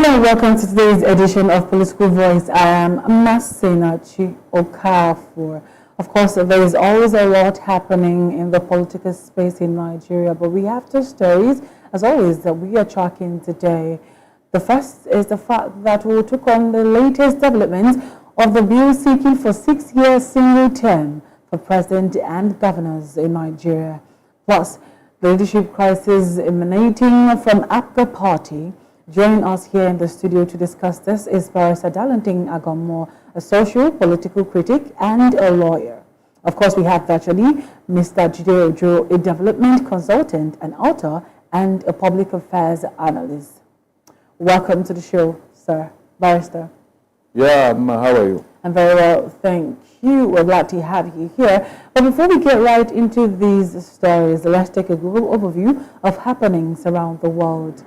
Hello and welcome to today's edition of Political Voice. I am Masinachi Okafor. Of course, there is always a lot happening in the political space in Nigeria, but we have two stories, as always, that we are tracking today. The first is the fact that we took on the latest developments of the bill seeking for 6-year single term for president and governors in Nigeria, plus the leadership crisis emanating from Ekpa party. Joining us here in the studio to discuss this is Barrister Darlington Agomo, a social political critic and a lawyer. Of course, we have virtually Mr. Jide Ojo, a development consultant, an author, and a public affairs analyst. Welcome to the show, sir. Barrister. Yeah, how are you? I'm very well, thank you. We're glad to have you here. But before we get right into these stories, let's take a global overview of happenings around the world.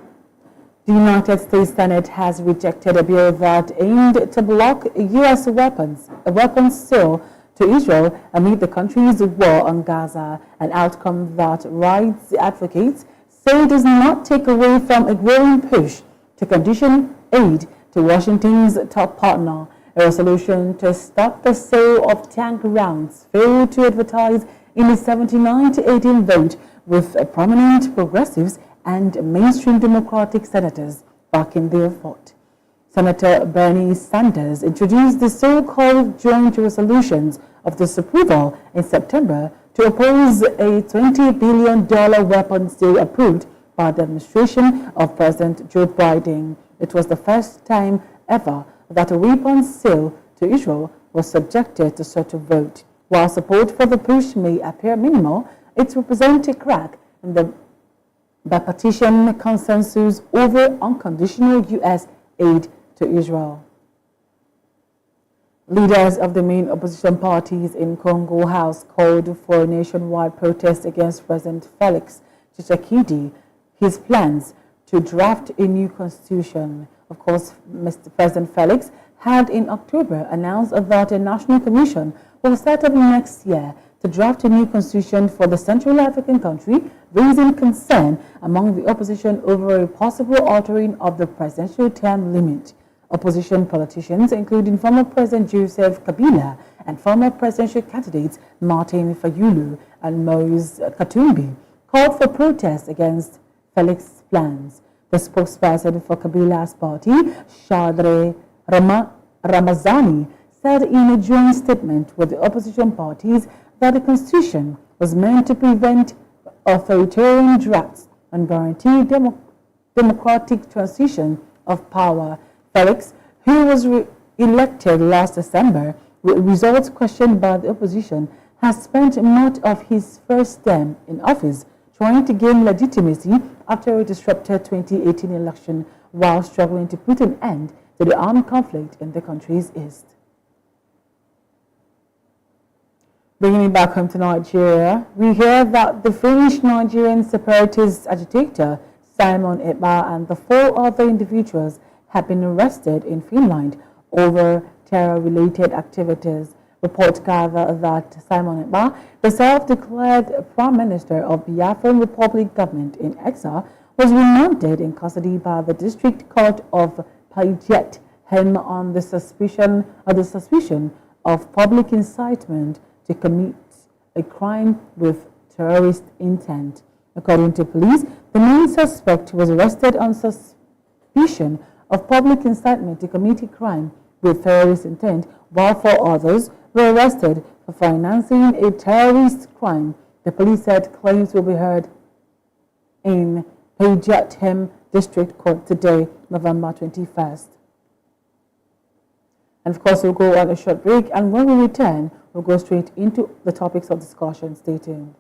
The United States Senate has rejected a bill that aimed to block U.S. weapons sale to Israel amid the country's war on Gaza, an outcome that rights advocates say does not take away from a growing push to condition aid to Washington's top partner. A resolution to stop the sale of tank rounds failed to advertise in a 79-18 vote, with prominent progressives and mainstream Democratic senators backing their vote. Senator Bernie Sanders introduced the so-called joint resolutions of disapproval in September to oppose a $20 billion weapons deal approved by the administration of President Joe Biden. It was the first time ever that a weapons sale to Israel was subjected to such a vote. While support for the push may appear minimal, it represents a crack in the bipartisan consensus over unconditional U.S. aid to Israel. Leaders of the main opposition parties in Congo House called for a nationwide protest against President Felix Tshisekedi, his plans to draft a new constitution. Of course, Mr. President Felix had in October announced that a national commission will set up next year to draft a new constitution for the Central African country, raising concern among the opposition over a possible altering of the presidential term limit. Opposition politicians, including former President Joseph Kabila and former presidential candidates Martin Fayulu and Moise Katumbi, called for protests against Felix's plans. The spokesperson for Kabila's party, Shadre Ramazani, said in a joint statement with the opposition parties that the constitution was meant to prevent authoritarian drafts and guarantee democratic transition of power. Felix, who was elected last December with results questioned by the opposition, has spent much of his first term in office trying to gain legitimacy after a disrupted 2018 election while struggling to put an end to the armed conflict in the country's east. Bringing me back home to Nigeria, we hear that the Finnish Nigerian separatist agitator Simon Ekpa and the 4 other individuals have been arrested in Finland over terror-related activities. Reports gather that Simon Ekpa, the self-declared Prime Minister of Biafar Republic government in exile, was remanded in custody by the District Court of Pajet him on the suspicion of public incitement to commit a crime with terrorist intent. According to police, the main suspect was arrested on suspicion of public incitement to commit a crime with terrorist intent, while 4 others were arrested for financing a terrorist crime. The police said claims will be heard in Pajet District Court today, November 21st. And of course, we'll go on a short break, and when we return, we'll go straight into the topics of discussion. Stay tuned.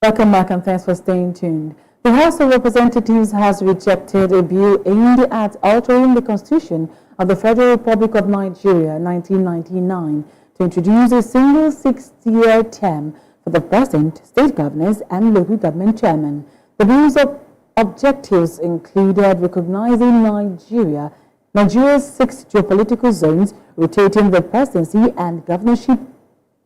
Welcome back and thanks for staying tuned. The House of Representatives has rejected a bill aimed at altering the Constitution of the Federal Republic of Nigeria 1999 to introduce a single 6-year term for the President, state governors, and local government chairmen. The bill's objectives included recognizing Nigeria's 6 geopolitical zones, rotating the presidency and governorship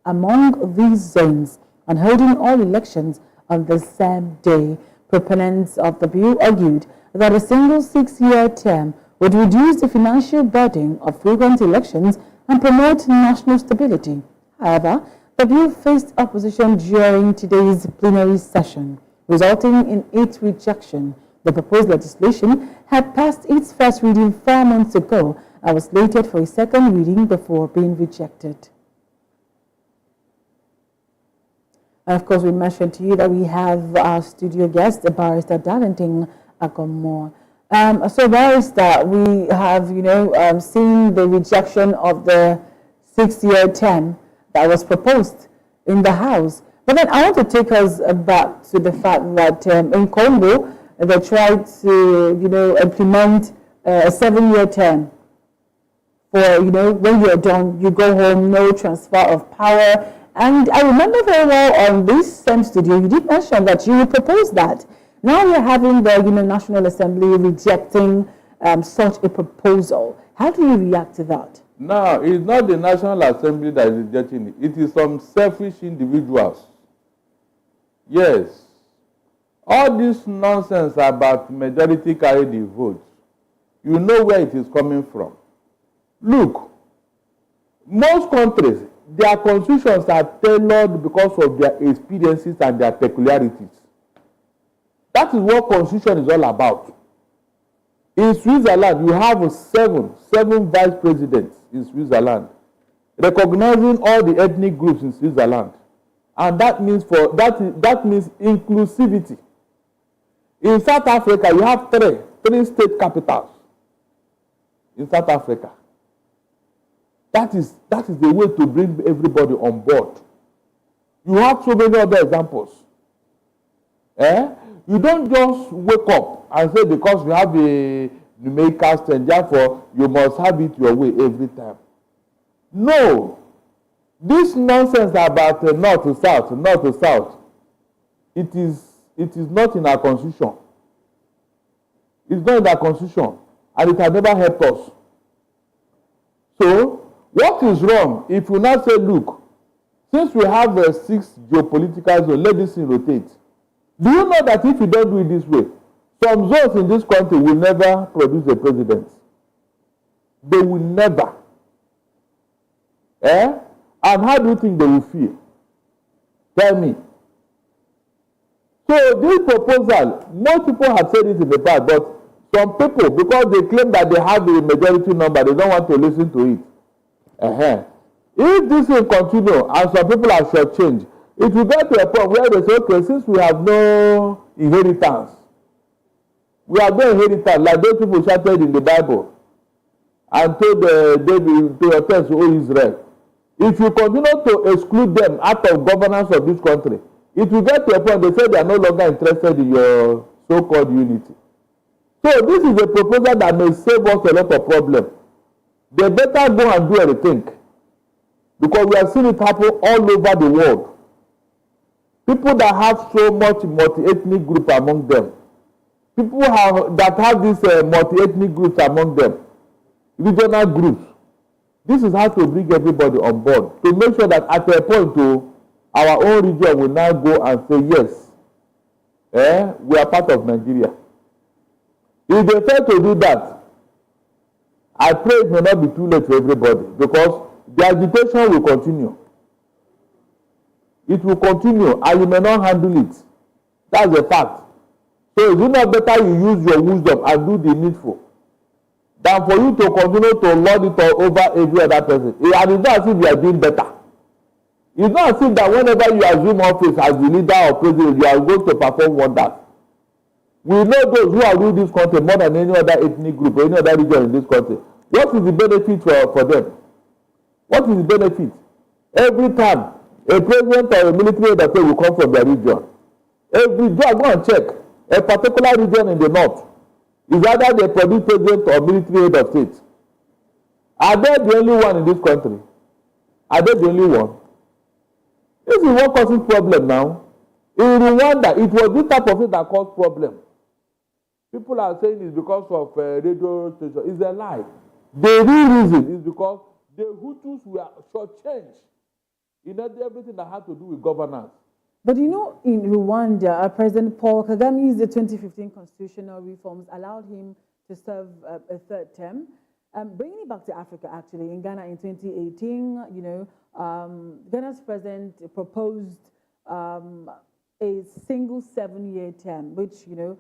among these zones, and holding all elections on the same day. Proponents of the bill argued that a single 6-year term would reduce the financial burden of frequent elections and promote national stability. However, the bill faced opposition during today's plenary session, resulting in its rejection. The proposed legislation had passed its first reading 4 months ago and was slated for a second reading before being rejected. And of course, we mentioned to you that we have our studio guest, Barrister Darlington Akomo. So Barrister, we have, seen the rejection of the 6-year term that was proposed in the House. But then I want to take us back to the fact that in Congo, they tried to, implement a 7-year term for, when you're done, you go home, no transfer of power. And I remember very well on this same studio, you did mention that you would propose that. Now you're having the National Assembly rejecting such a proposal. How do you react to that? No, it's not the National Assembly that is rejecting it. It is some selfish individuals. Yes. All this nonsense about majority carry the vote, you know where it is coming from. Look, most countries, their constitutions are tailored because of their experiences and their peculiarities. That is what constitution is all about. In Switzerland, you have seven vice presidents in Switzerland, recognizing all the ethnic groups in Switzerland, and that means inclusivity. In South Africa, you have three state capitals. In South Africa, that is the way to bring everybody on board. You have so many other examples. You don't just wake up and say because you have a numerical strength, therefore you must have it your way every time. No. This nonsense about north to south, it is not in our constitution. It's not in our constitution, and it has never helped us. So, what is wrong if you now say, look, since we have 6 geopolitical zones, let this thing rotate. Do you know that if you don't do it this way, some zones in this country will never produce a president? They will never. And how do you think they will feel? Tell me. So this proposal, most people have said it in the past, but some people, because they claim that they have the majority number, they don't want to listen to it. If this will continue and some people are shortchanged, it will get to a point where they say, okay, since we have no inheritance, like those people shouted in the Bible and told David to your test, O Israel, if you continue to exclude them out of governance of this country, it will get to a point they say they are no longer interested in your so-called unity. So this is a proposal that may save us a lot of problems. They better go and do everything, because we have seen it happen all over the world. People that have so much multi-ethnic group among them, people that have this multi-ethnic groups among them, regional groups. This is how to bring everybody on board, to make sure that at a point our own region will now go and say, yes, we are part of Nigeria. If they fail to do that, I pray it may not be too late for everybody, because the agitation will continue. It will continue, and you may not handle it. That's a fact. So is it not better you use your wisdom and do the needful than for you to continue to lord it all over every other person? And it's not as if you are doing better. It's not as if that whenever you assume office as the leader or president, you are going to perform wonders. We know those who are ruling this country more than any other ethnic group or any other region in this country. What is the benefit for them? What is the benefit? Every time a president or a military head of state will come from their region, every day, go and check a particular region in the north is either they produce president or military head of state. Are they the only one in this country? Are they the only one? This is what causes problem now. In Rwanda, it was this type of thing that caused problem. People are saying it's because of radio station. It's a lie. The real reason is because the Hutus were shortchanged in everything that had to do with governance. But you know, in Rwanda, President Paul Kagame's 2015 constitutional reforms allowed him to serve a third term. Bringing it back to Africa, actually, in Ghana in 2018, you know, Ghana's president proposed a single 7-year term, which, you know,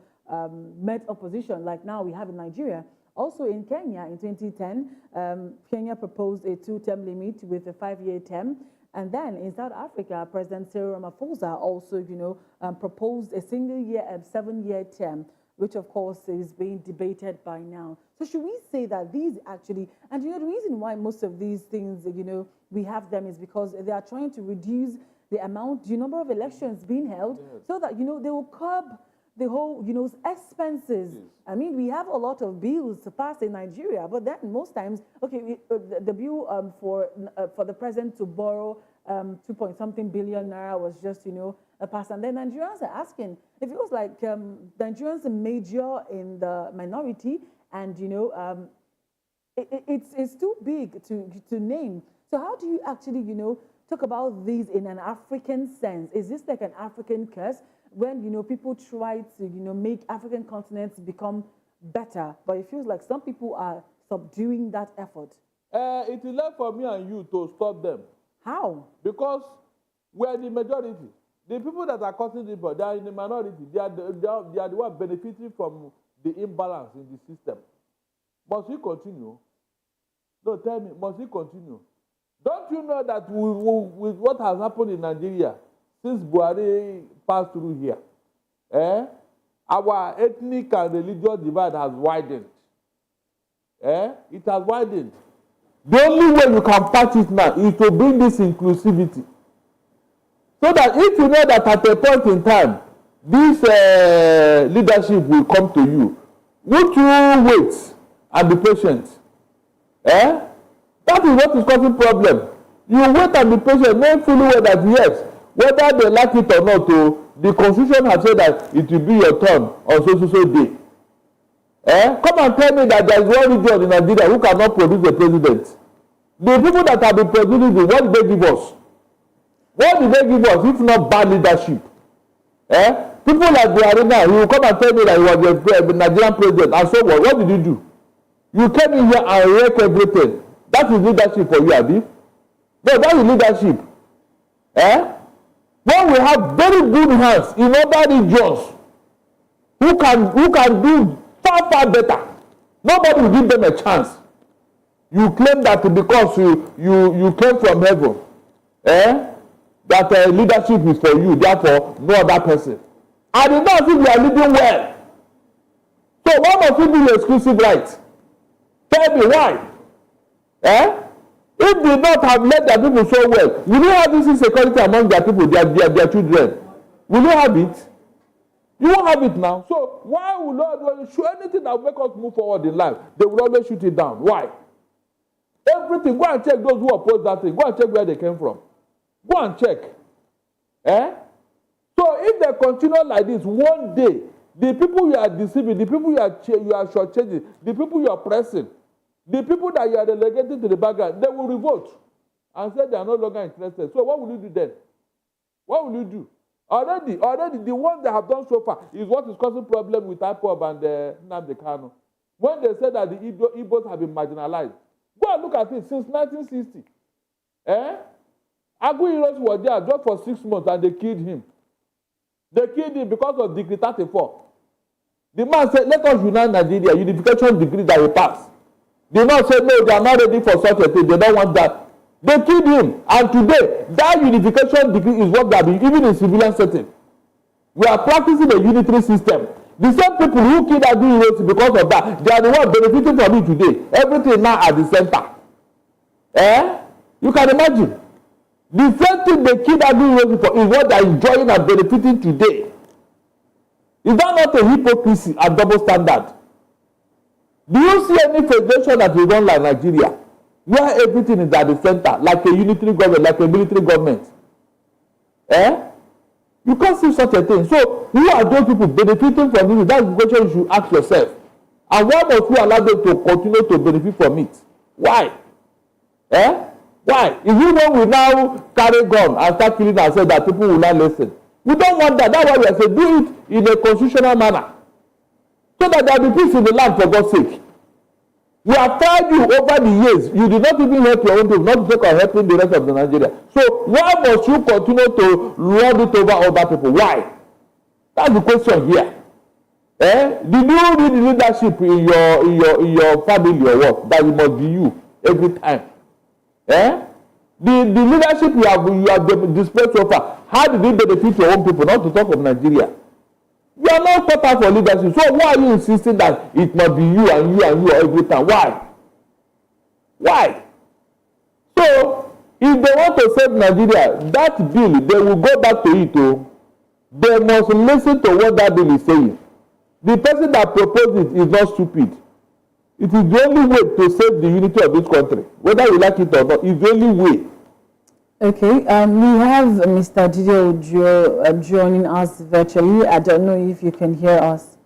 met opposition, like now we have in Nigeria. Also in Kenya in 2010, Kenya proposed a 2-term limit with a 5-year term. And then in South Africa, President Cyril Ramaphosa also, you know, proposed a single-year and 7-year term, which of course is being debated by now. So should we say that these actually, and you know, the reason why most of these things, you know, we have them is because they are trying to reduce the amount, the number of elections being held, so that, you know, they will curb the whole, you know, expenses. Yes. I mean, we have a lot of bills to pass in Nigeria, but then most times, okay, the bill for the president to borrow 2-point-something billion naira was just, you know, passed. And then Nigerians are asking, it feels like Nigerians major in the minority, and, you know, it's too big to name. So how do you actually, you know, talk about these in an African sense? Is this like an African curse? When, you know, people try to, you know, make African continents become better, but it feels like some people are subduing that effort. It is left for me and you to stop them. How? Because we are the majority. The people that are causing the problem, they are in the minority. They are the one benefiting from the imbalance in the system. Must we continue? No, tell me, must we continue? Don't you know that with what has happened in Nigeria since Buhari passed through here, our ethnic and religious divide has widened. It has widened. The only way you can patch it now is to bring this inclusivity. So that if you know that at a point in time, this leadership will come to you, won't you wait and be patient? That is what is causing problem. You wait and be patient, knowing fully well that yes, whether they like it or not, the constitution has said that it will be your turn on so day. Come and tell me that there is one region in Nigeria who cannot produce a president. The people that have been producing it, what did they give us? What did they give us if not bad leadership? People like Buhari now, he will come and tell me that he was the Nigerian president, and so what? What did you do? You came in here and wrecked everything. That is leadership for you, Abi. No, that is leadership. When we have very good hands in other regions who can do far better, nobody will give them a chance. You claim that because you came from heaven, that leadership is for you, therefore no other person. I did not think you are leading well. So why must you do your exclusive right? Tell me why. If they not have led their people so well, will you have this insecurity among their people, their children? Will you have it? You won't have it now. So why will Lord show anything that will make us move forward in life? They will always shoot it down. Why? Everything. Go and check those who oppose that thing. Go and check where they came from. Go and check. So if they continue like this, one day, the people you are deceiving, the people you are shortchanging, the people you are pressing, the people that you are relegating to the background, they will revolt and say they are no longer interested. So what will you do then? What will you do? Already, the ones that have done so far is what is causing problem with IPOB and Nnamdi Kanu. When they say that the Igbos have been marginalized, go and look at it since 1960. Agu Heroes was there just for 6 months and they killed him. They killed him because of Decree 34. The man said, let us unite Nigeria, unification decree that he passed. The man said, no, they are not ready for such a thing. They don't want that. They killed him. And today, that unification decree is what they are doing, even in civilian setting. We are practicing a unitary system. The same people who killed Agu Heroes because of that, they are the ones benefiting from it today. Everything now at the center. You can imagine. The same thing they killed Agu Heroes for is what they are enjoying and benefiting today. Is that not a hypocrisy and double standard? Do you see any federation that will run like Nigeria, where everything is at the center, like a unitary government, like a military government? You You can't see such a thing. So who are those people benefiting from this? That's the question you should ask yourself. And why must we allow them to continue to benefit from it? Why? Why? Is it when we now carry gun and start killing ourselves that people will not listen? We don't want that. That's why we are saying do it in a constitutional manner. So that there will be peace in the land, for God's sake. We have tried you over the years. You did not even help your own people, not to talk of helping the rest of the Nigeria. So why must you continue to lord it over other people? Why? That's the question here. Did you read the leadership in your family or what? That it must be you every time. The leadership you have displayed so far, how did it benefit your own people? Not to talk of Nigeria. You are not taught out for leadership. So why are you insisting that it must be you and you and you every time? Why? Why? So if they want to save Nigeria, that bill, they will go back to it. They must listen to what that bill is saying. The person that proposed it is not stupid. It is the only way to save the unity of this country. Whether you like it or not, it's the only way. Okay, we have Mr. Didio joining us virtually. I don't know if you can hear us.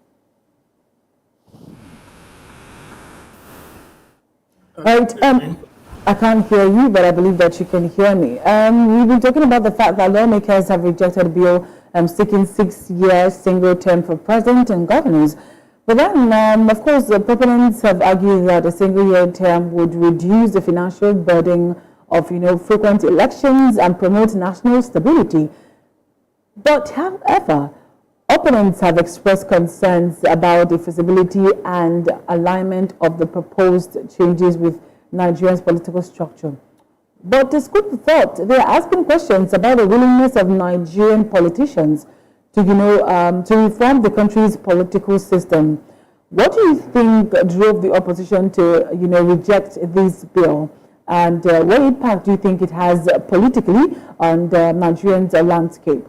Right, I can't hear you, but I believe that you can hear me. We've been talking about the fact that lawmakers have rejected a bill seeking 6 years single term for president and governors. But then, of course, the proponents have argued that a single-year term would reduce the financial burden of, frequent elections and promote national stability. But however, opponents have expressed concerns about the feasibility and alignment of the proposed changes with Nigeria's political structure. But the school of thought, they are asking questions about the willingness of Nigerian politicians to, to reform the country's political system. What do you think drove the opposition to, reject this bill? And what impact do you think it has politically on the Nigerian landscape?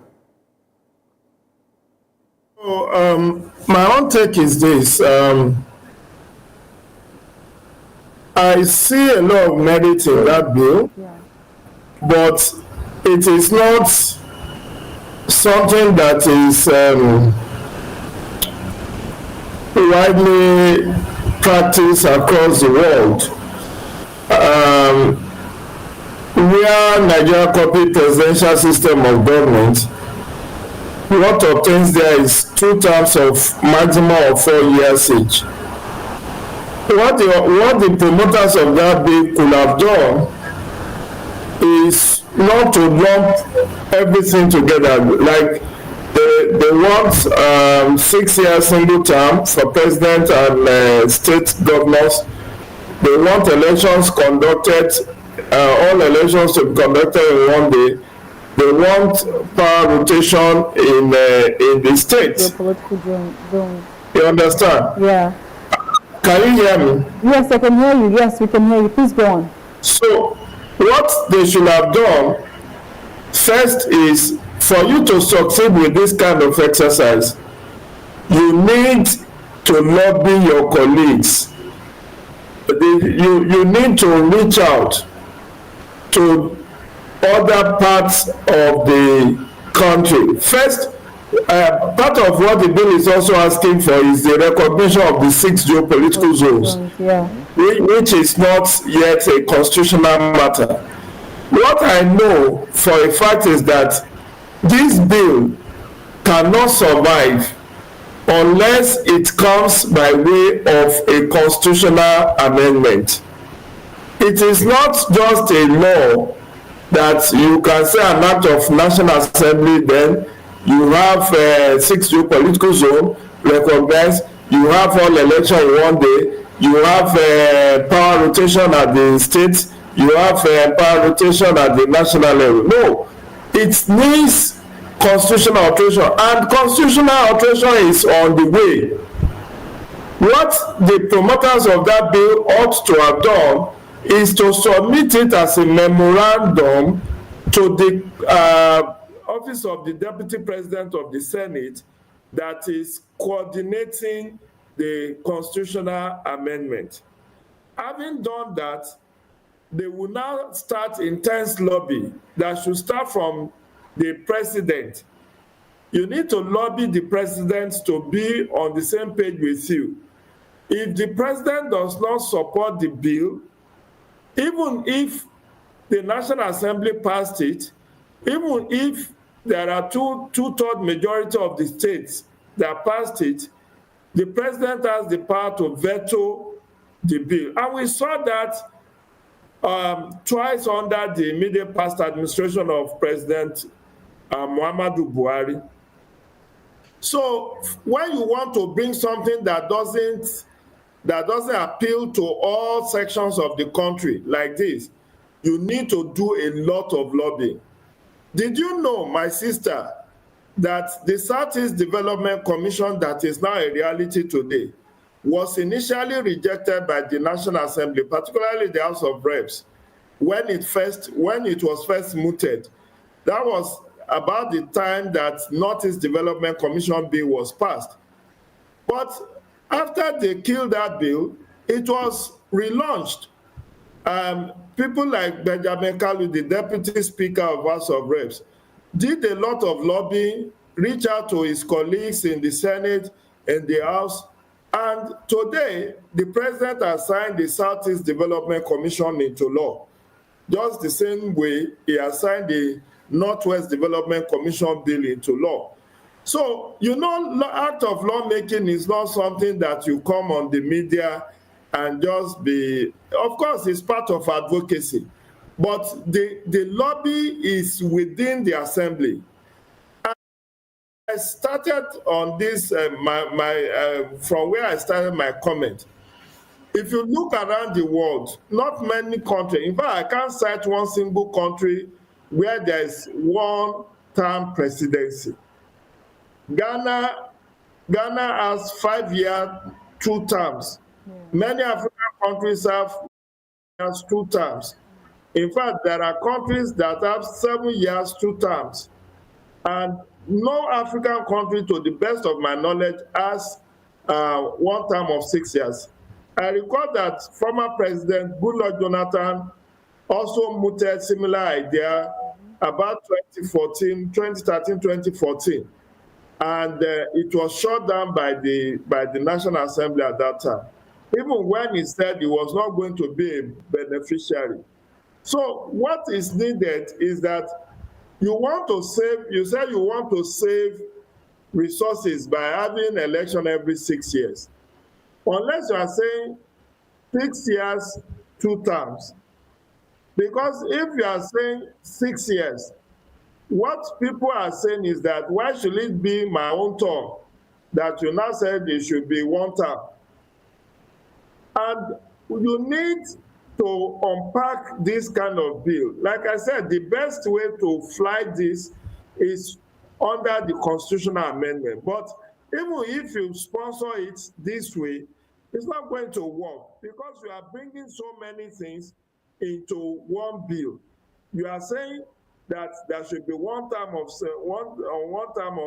My own take is this. I see a lot of merit in that bill, but it is not something that is widely practiced across the world. Where Nigeria copied presidential system of government, what obtains there is 2 terms of maximum of 4 years each. What the promoters of that bill could have done is not to lump everything together. Like they want 6 years single term for president and state governors. They want elections conducted, all elections to be conducted in one day. They want power rotation in the states. Political zone. You understand? Yeah. Can you hear me? Yes, I can hear you. Yes, we can hear you. Please go on. So, what they should have done first is for you to succeed with this kind of exercise, you need to lobby your colleagues. You need to reach out to other parts of the country. First, part of what the bill is also asking for is the recognition of the 6 geopolitical zones, which is not yet a constitutional matter. What I know for a fact is that this bill cannot survive unless it comes by way of a constitutional amendment. It is not just a law that you can say an act of National Assembly, then you have 6 geopolitical zone recognized, you have all election in one day, you have power rotation at the state, you have power rotation at the national level. No, it needs constitutional alteration, and constitutional alteration is on the way. What the promoters of that bill ought to have done is to submit it as a memorandum to the office of the Deputy President of the Senate that is coordinating the constitutional amendment. Having done that, they will now start intense lobby that should start from the president you need to lobby the president to be on the same page with you. If the president does not support the bill, even if the National Assembly passed it, even if there are two-thirds majority of the states that passed it, the president has the power to veto the bill. And we saw that twice under the immediate past administration of President Muhammadu Buhari. So when you want to bring something that doesn't appeal to all sections of the country like this, you need to do a lot of lobbying. Did you know, my sister, that the Southeast Development Commission that is now a reality today was initially rejected by the National Assembly, particularly the House of Reps, when it was first mooted? That was about the time that Northeast Development Commission bill was passed. But after they killed that bill, it was relaunched. People like Benjamin Kalu, the Deputy Speaker of House of Reps, did a lot of lobbying, reached out to his colleagues in the Senate and the House, and today the President has signed the Southeast Development Commission into law. Just the same way he has signed the Northwest Development Commission bill into law. So, you know, act of lawmaking is not something that you come on the media and just be, of course, it's part of advocacy, but the lobby is within the assembly. And I started on this, from where I started my comment. If you look around the world, not many countries, in fact, I can't cite one single country where there is one-term presidency. Ghana has 5-year, 2 terms. Yeah. Many African countries have 2 terms. In fact, there are countries that have 7 years, 2 terms. And no African country, to the best of my knowledge, has 1 term of 6 years. I recall that former President Goodluck Jonathan also mooted similar idea about 2013, 2014. And it was shut down by the National Assembly at that time, even when he said he was not going to be a beneficiary. So what is needed is that you said you want to save resources by having election every 6 years. Unless you are saying 6 years, 2 terms. Because if you are saying 6 years, what people are saying is that, why should it be my own turn that you now said it should be 1 term? And you need to unpack this kind of bill. Like I said, the best way to fly this is under the constitutional amendment. But even if you sponsor it this way, it's not going to work, because you are bringing so many things into one bill. You are saying that there should be 1 term of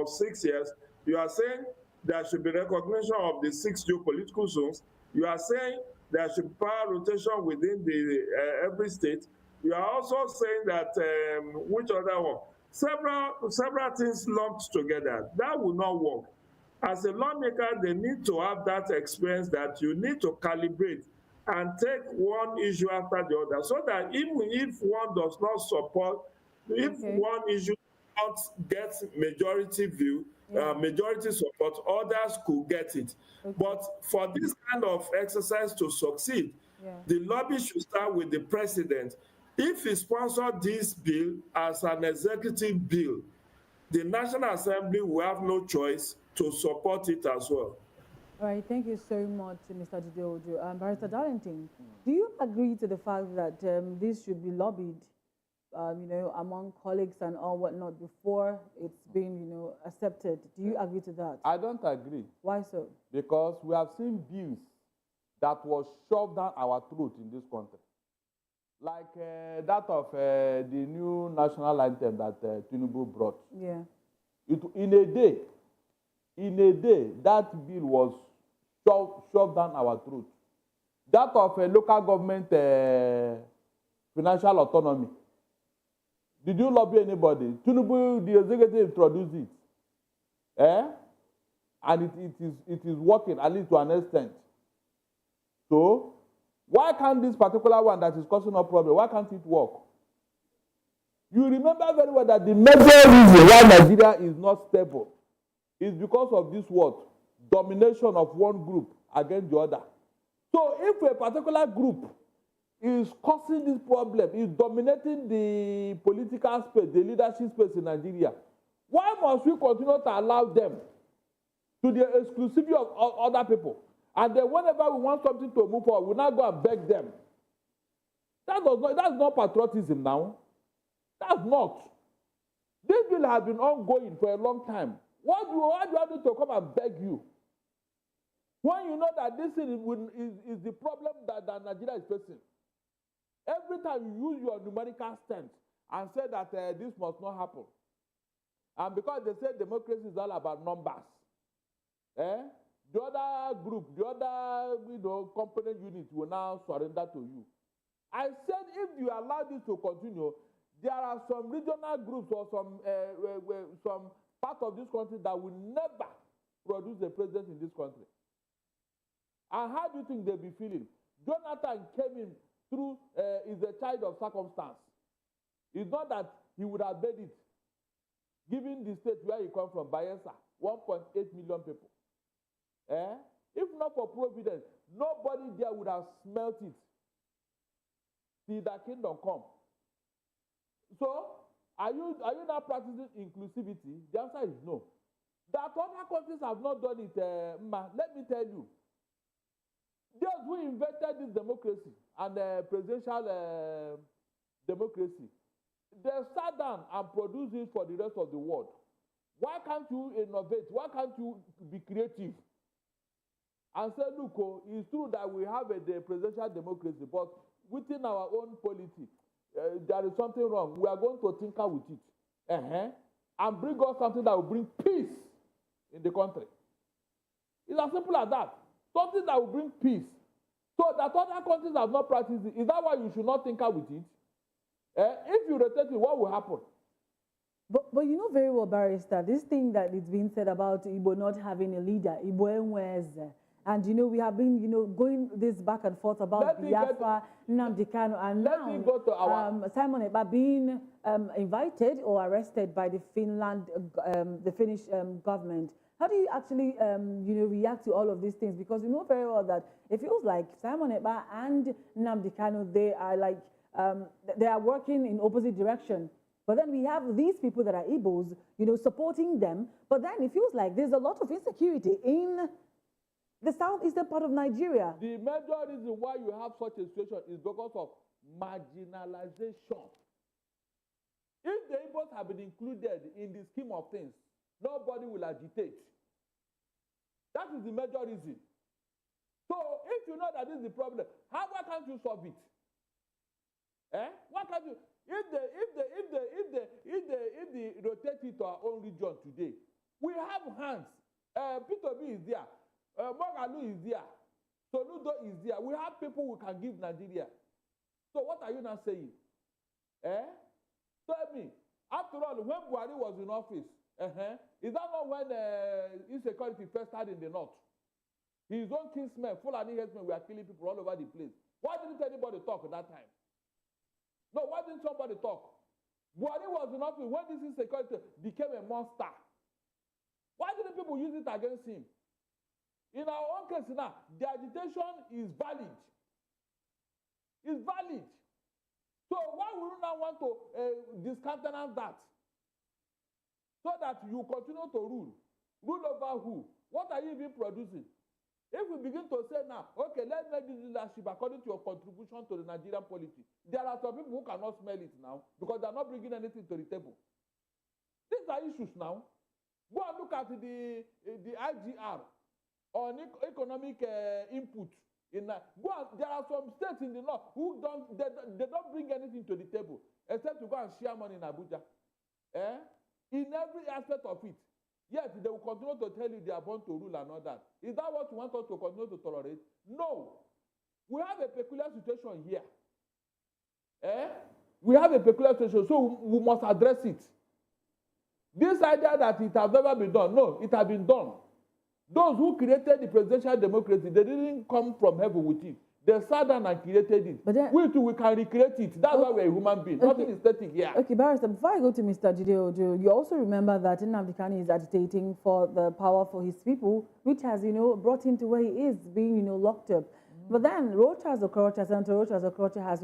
6 years. You are saying there should be recognition of the 6 geopolitical zones. You are saying there should be power rotation within every state. You are also saying that which other one? Several things lumped together. That will not work. As a lawmaker, they need to have that experience that you need to calibrate and take one issue after the other, so that even if one does not support, if one issue not gets majority view, majority support, others could get it. But for this kind of exercise to succeed, the lobby should start with the president. If he sponsored this bill as an executive bill, the National Assembly will have no choice to support it as well. All right, thank you so much, Mr. Jideojo. Barrister Darlington, do you agree to the fact that this should be lobbied, among colleagues and all whatnot before it's been, accepted? Do you agree to that? I don't agree. Why so? Because we have seen bills that was shoved down our throat in this country, like that of the new national anthem that Tinubu brought. Yeah. In a day, that bill was shoved down our throat. That of local government financial autonomy. Did you lobby anybody? Tinubu, the executive, introduced it. And it is working, at least to an extent. So, why can't this particular one that is causing a problem, why can't it work? You remember very well that the major reason why Nigeria is not stable is because of this word, domination of one group against the other. So if a particular group is causing this problem, is dominating the political space, the leadership space in Nigeria, why must we continue to allow them to the exclusivity of other people? And then whenever we want something to move forward, we now go and beg them. That's not patriotism now. That's not. This bill has been ongoing for a long time. Why do you have to come and beg you? When you know that this is the problem that Nigeria is facing. Every time you use your numerical stance and say that this must not happen. And because they say democracy is all about numbers. The other group, the other component unit will now surrender to you. I said if you allow this to continue, there are some regional groups or some part of this country that will never produce a president in this country. And how do you think they'll be feeling? Jonathan came in through is a child of circumstance. It's not that he would have made it, given the state where he comes from, Bayelsa, 1.8 million people. If not for Providence, nobody there would have smelt it till the kingdom come. So, are you now practicing inclusivity? The answer is no. That other countries have not done it, let me tell you. Those who invented this democracy and presidential democracy, they sat down and produced it for the rest of the world. Why can't you innovate? Why can't you be creative? And say, look, it's true that we have a presidential democracy, but within our own polity, there is something wrong. We are going to tinker with it. And bring us something that will bring peace in the country. It's as simple as that. Something that will bring peace. So that other countries have not practiced it. Is that why you should not tinker with it? If you rotate it, what will happen? But you know very well, Barrister, this thing that is being said about Igbo not having a leader, Igbo Enweze. And, we have been, going this back and forth about Biafar, Nnamdi Kanu, and now Simon Ekpa being invited or arrested by the Finnish government. How do you actually, react to all of these things? Because you know very well that it feels like Simon Ekpa and Nnamdi Kanu, they are like, they are working in opposite direction. But then we have these people that are Igbos, supporting them. But then it feels like there's a lot of insecurity in the southeastern part of Nigeria. The major reason why you have such a situation is because of marginalization. If the Igbos have been included in the scheme of things, nobody will agitate. That is the major reason. So if you know that this is the problem, why can't you solve it? Why can't you? If they rotate it to our own region today, we have hands. P2B is there. Mogalu is there. Soludo is there. We have people who can give Nigeria. So what are you now saying? Tell me. After all, when Buhari was in office, is that not when insecurity first started in the north? His own kinsmen, Fulani headsmen, were killing people all over the place. Why didn't anybody talk at that time? No, why didn't somebody talk? Buhari was in office when this insecurity became a monster. Why didn't people use it against him? In our own case now, the agitation is valid. It's valid. So why would you now want to discountenance that? So that you continue to rule. Rule over who? What are you even producing? If we begin to say now, okay, let's make this leadership according to your contribution to the Nigerian polity, there are some people who cannot smell it now because they're not bringing anything to the table. These are issues now. Go and look at the IGR on economic input. There are some states in the north who don't bring anything to the table except to go and share money in Abuja. In every aspect of it. Yet they will continue to tell you they are born to rule and all that. Is that what you want us to continue to tolerate? No. We have a peculiar situation here. We have a peculiar situation, so we must address it. This idea that it has never been done, no, it has been done. Those who created the presidential democracy, they didn't come from heaven with it. They sat down and created it. But then, we too, we can recreate it. That's why we're a human being. Okay. Nothing is static here. Okay, Barrister, before I go to Mr. Jide, you also remember that Nnamdi Kanu is agitating for the power for his people, which has, brought him to where he is, being, locked up. But then Senator Rochas Okorocha has,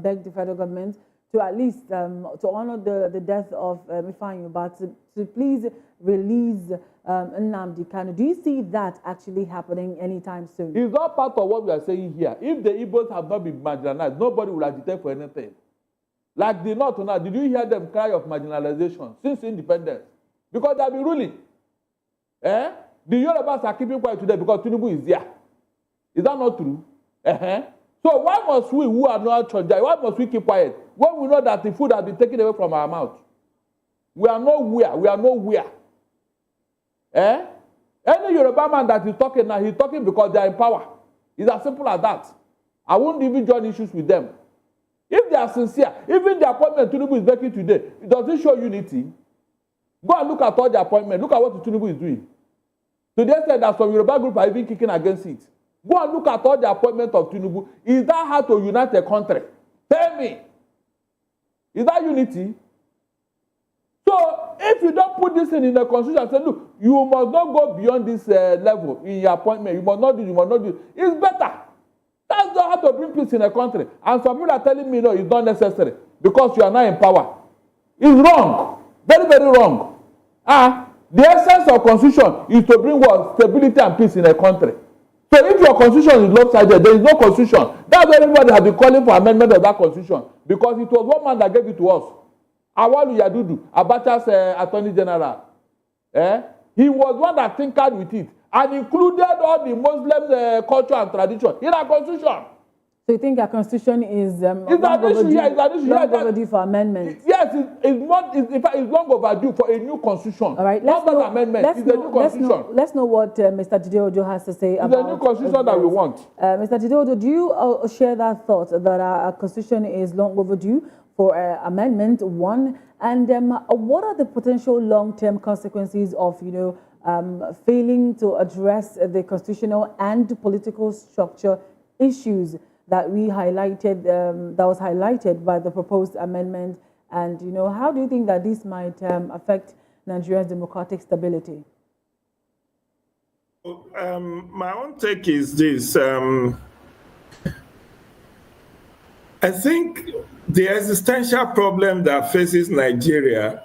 begged the federal government to at least to honor the death of Ifeanyi, but to please release Nnamdi Kanu. Do you see that actually happening anytime soon? It's not part of what we are saying here. If the Igbos have not been marginalized, nobody will agitate for anything. Like the North now, did you hear them cry of marginalization since independence? Because they've been ruling. The Yorubas are keeping quiet today because Tinubu is there. Is that not true? So why must we, who are not church, why must we keep quiet when we know that the food has been taken away from our mouth? We are nowhere. We are nowhere. Any Yoruba man that is talking now, he's talking because they are in power. It's as simple as that. I won't even join issues with them. If they are sincere, even the appointment Tinubu is making today, does it show unity? Go and look at all the appointments. Look at what Tinubu is doing. To the extent that some Yoruba group are even kicking against it. Go and look at all the appointments of Tinubu. Is that how to unite a country? Tell me. Is that unity? So, if you don't put this in the constitution and say, look, you must not go beyond this level in your appointment. You must not do. It's better. That's not how to bring peace in a country. And some people are telling me, no, it's not necessary because you are not in power. It's wrong. Very, very wrong. The essence of constitution is to bring what? Stability and peace in a country. So if your constitution is lopsided, there is no constitution. That's why everybody has been calling for amendment of that constitution. Because it was one man that gave it to us. Awalu Yadudu, Abacha's Attorney General. He was one that tinkered with it and included all the Muslim culture and tradition in our constitution. So you think our constitution is long overdue for amendment? Yes, in fact, it's long overdue for a new constitution. All right, not an amendment. It's a new constitution. Let's know what Mr. Jide Ojo has to say about it's a new constitution that we want. Mr. Jide Ojo, do you share that thought that our constitution is long overdue for amendment, one? And what are the potential long-term consequences of, failing to address the constitutional and political structure issues that we highlighted, that was highlighted by the proposed amendment? And, how do you think that this might affect Nigeria's democratic stability? My own take is this. I think the existential problem that faces Nigeria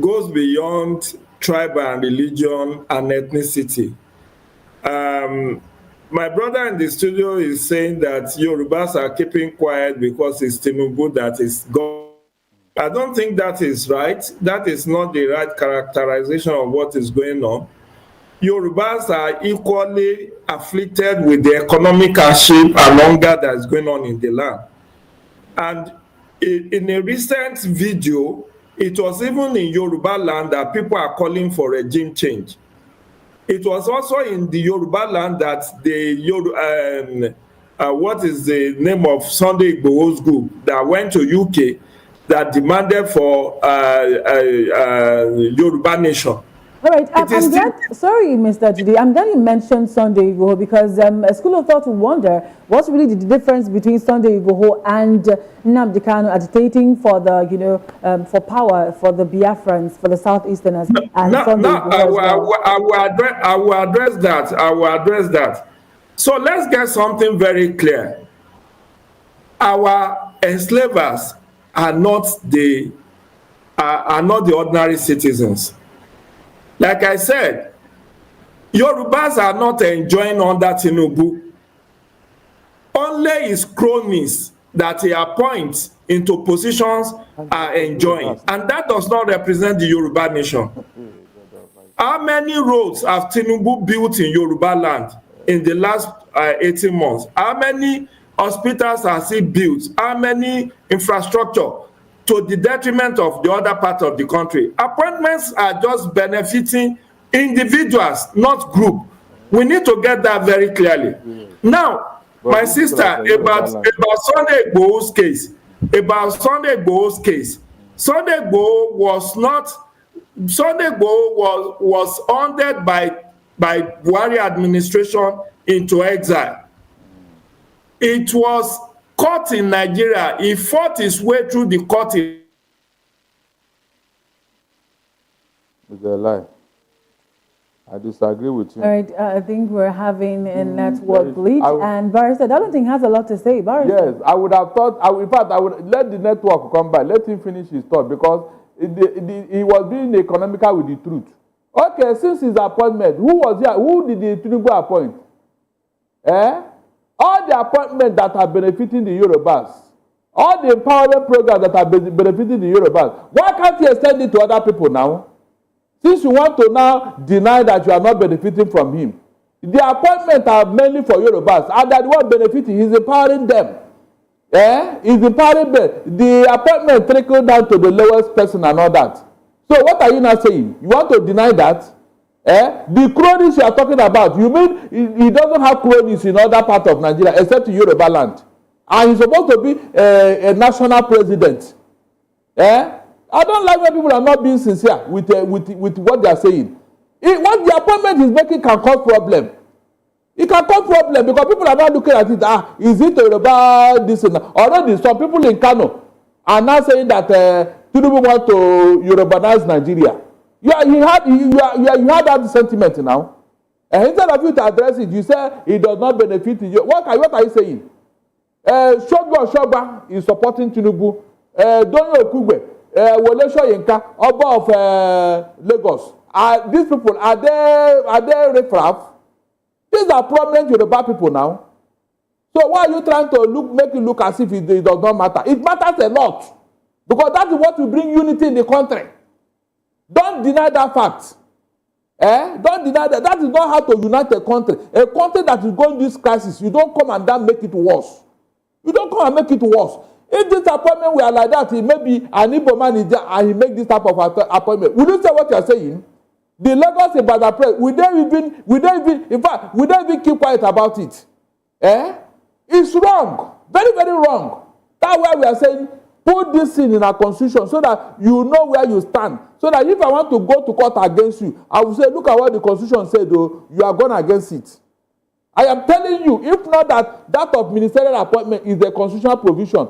goes beyond tribe and religion and ethnicity. My brother in the studio is saying that Yorubas are keeping quiet because it's Tinubu that is gone. I don't think that is right. That is not the right characterization of what is going on. Yorubas are equally afflicted with the economic hardship and hunger that is going on in the land. And in a recent video, it was even in Yoruba land that people are calling for regime change. It was also in the Yoruba land that what is the name of Sunday Igboho's group that went to UK that demanded for Yoruba nation. All right, I'm glad, sorry, Mr. Jide, I'm glad you mentioned Sunday Igboho because a school of thought will wonder what's really the difference between Sunday Igboho and Nnamdi Kanu agitating for the, for power, for the Biafrans, for the Southeasterners. And I will address that. So let's get something very clear. Our enslavers are not the ordinary citizens. Like I said, Yorubas are not enjoying under Tinubu. Only his cronies that he appoints into positions are enjoying. And that does not represent the Yoruba nation. How many roads have Tinubu built in Yoruba land in the last 18 months? How many hospitals has he built? How many infrastructure? To the detriment of the other part of the country. Appointments are just benefiting individuals, not group. We need to get that very clearly. Now, my sister, about Sunday Igboho's case, Sunday Igboho was not Sunday Igboho was hunted by Buhari administration into exile. It was caught in Nigeria. He fought his way through the court. It's a lie. I disagree with you. All right, I think we're having a network glitch, and Barrister, I don't think has a lot to say. Barrister. Yes, I would have thought, in fact, I would let the network come back, let him finish his thought, because he was being economical with the truth. Okay, since his appointment, who was here? Who did the Tinubu appoint? All the appointments that are benefiting the Yorubas, all the empowerment programs that are benefiting the Yorubas, why can't you extend it to other people now? Since you want to now deny that you are not benefiting from him, the appointments are mainly for Yorubas, and that one benefiting, he's empowering them. He's empowering them. The appointment trickle down to the lowest person and all that. So what are you now saying? You want to deny that? The cronies you are talking about, you mean he doesn't have cronies in other parts of Nigeria except in Yoruba land? And he's supposed to be a national president. I don't like when people are not being sincere with what they are saying. What the appointment is making can cause problem. It can cause problem because people are not looking at it. Is it Yoruba this and that? Already some people in Kano are now saying that Tinubu want to Yorubanize Nigeria. You had that sentiment now. And instead of you to address it, you say it does not benefit you. What are you saying? Shogba is supporting Tinubu. Donyo Okugbe, Wole Soyinka, Oba of Lagos. These people, are they riffraff? These are prominent Yoruba people now. So why are you trying to make it look as if it does not matter? It matters a lot. Because that is what will bring unity in the country. Don't deny that fact. Don't deny that. That is not how to unite a country. A country that is going through this crisis, you don't come and then make it worse. You don't come and make it worse. If this appointment were like that, he may be an Igbo manager and he make this type of appointment. Would you say what you are saying? The Lagos Ibadan press, we don't even keep quiet about it. It's wrong. Very, very wrong. That's why we are saying, put this thing in our constitution so that you know where you stand. So that if I want to go to court against you, I will say, look at what the constitution said, though, you are gone against it. I am telling you, if not that of ministerial appointment is the constitutional provision,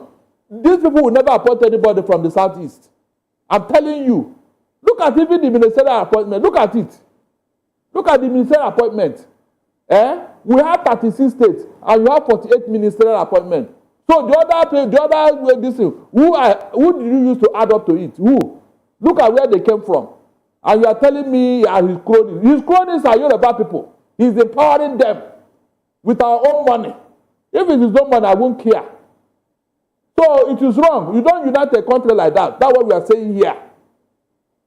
these people will never appoint anybody from the southeast. I'm telling you. Look at even the ministerial appointment. Look at it. Look at the ministerial appointment. We have 36 states and you have 48 ministerial appointments. So the other way, this thing, who did you use to add up to it? Who? Look at where they came from. And you are telling me his cronies. His cronies are Yoruba people. He's empowering them with our own money. If it is no money, I won't care. So it is wrong. You don't unite a country like that. That's what we are saying here.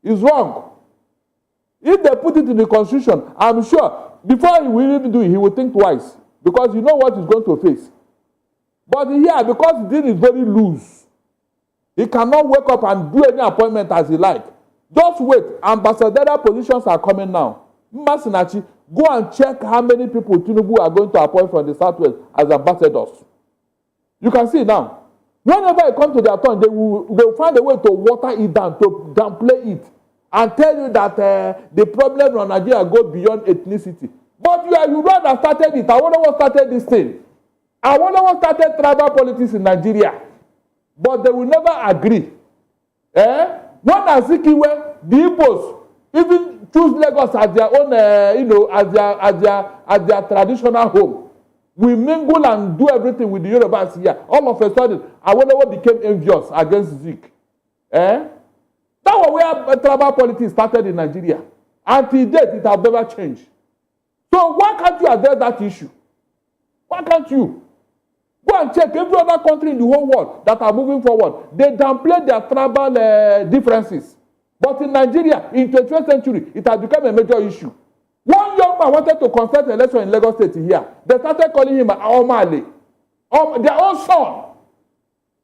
It's wrong. If they put it in the constitution, I'm sure before he will even do it, he will think twice. Because you know what he's going to face. But here, because the deal is very loose, he cannot wake up and do any appointment as he like. Just wait. Ambassadorial positions are coming now. Masinachi, go and check how many people Tinubu are going to appoint from the Southwest as ambassadors. You can see now. Whenever it comes to their turn, they will find a way to water it down, to downplay it, and tell you that the problem on Nigeria goes beyond ethnicity. But you know that started it. I wonder what started this thing. I wonder what started tribal politics in Nigeria. But they will never agree. When Azikiwe, the Igbos, even choose Lagos as their own, as their traditional home. We mingle and do everything with the Yorubas here. All of a sudden, Awolowo became envious against Zik. That was where tribal politics started in Nigeria. Until date, it has never changed. So why can't you address that issue? Why can't you? Go and check every other country in the whole world that are moving forward. They downplay their tribal differences. But in Nigeria, in the 21st century, it has become a major issue. One young man wanted to contest an election in Lagos State here. They started calling him Omale. Their own son.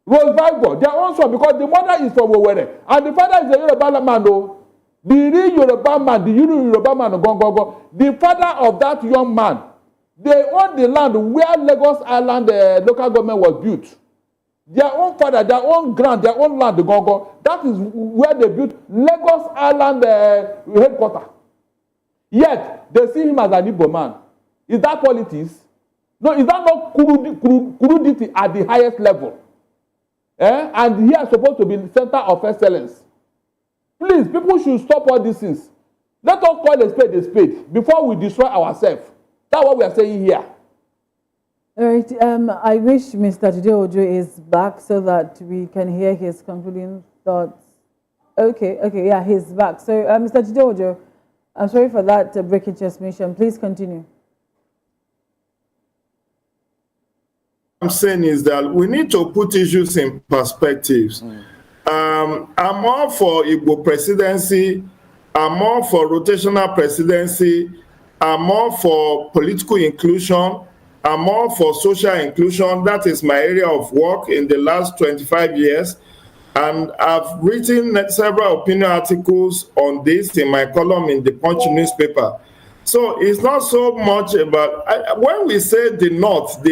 Rose Bible, their own son, because the mother is from Owerri. And the father is a Yoruba man, though. The real Yoruba man, the Yoruba man, the father of that young man, they own the land where Lagos Island local government was built. Their own father, their own grand, their own land, the Congo. That is where they built Lagos Island headquarters. Yet, they see him as an Igbo man. Is that politics? No, is that not crudity at the highest level? And he is supposed to be the center of excellence. Please, people should stop all these things. Let us call a spade before we destroy ourselves. That's what we are saying here. All right. I wish Mr. Jide Ojo is back so that we can hear his concluding thoughts. Okay, yeah, he's back. So, Mr. Jide Ojo, I'm sorry for that breaking transmission. Please continue. I'm saying is that we need to put issues in perspectives. I'm all for Igbo presidency. I'm all for rotational presidency. I'm all for political inclusion. I'm all for social inclusion. That is my area of work in the last 25 years. And I've written several opinion articles on this in my column in the Punch newspaper. So it's not so much about, when we say the North,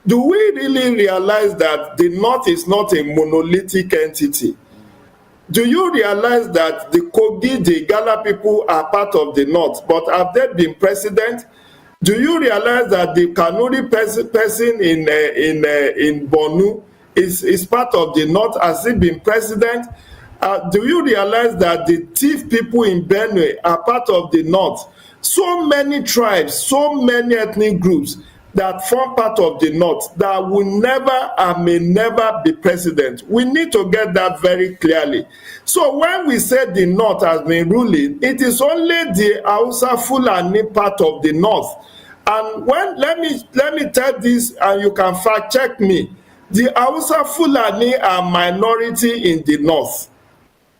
do we really realize that the North is not a monolithic entity? Do you realize that the Kogi, the Igala people are part of the North, but have they been president? Do you realize that the Kanuri person in Bornu is part of the North? Has he been president? Do you realize that the Tiv people in Benue are part of the North? So many tribes, so many ethnic groups that form part of the North that will never and may never be president. We need to get that very clearly. So when we say the North has been ruling, it is only the Hausa Fulani part of the North. And when let me tell this, and you can fact check me. The Hausa Fulani are minority in the North.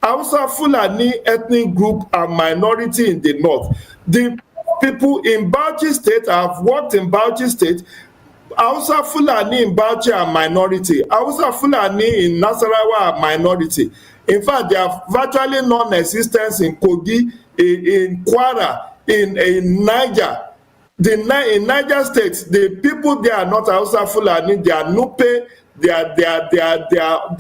Hausa Fulani ethnic group are minority in the North. The people in Bauchi State, I've worked in Bauchi State. Hausa Fulani in Bauchi are minority. Hausa Fulani in Nasarawa are minority. In fact, they are virtually non-existent in Kogi, in Kwara, in Niger. In Niger State, the people there are not Hausa Fulani, they are Nupe, they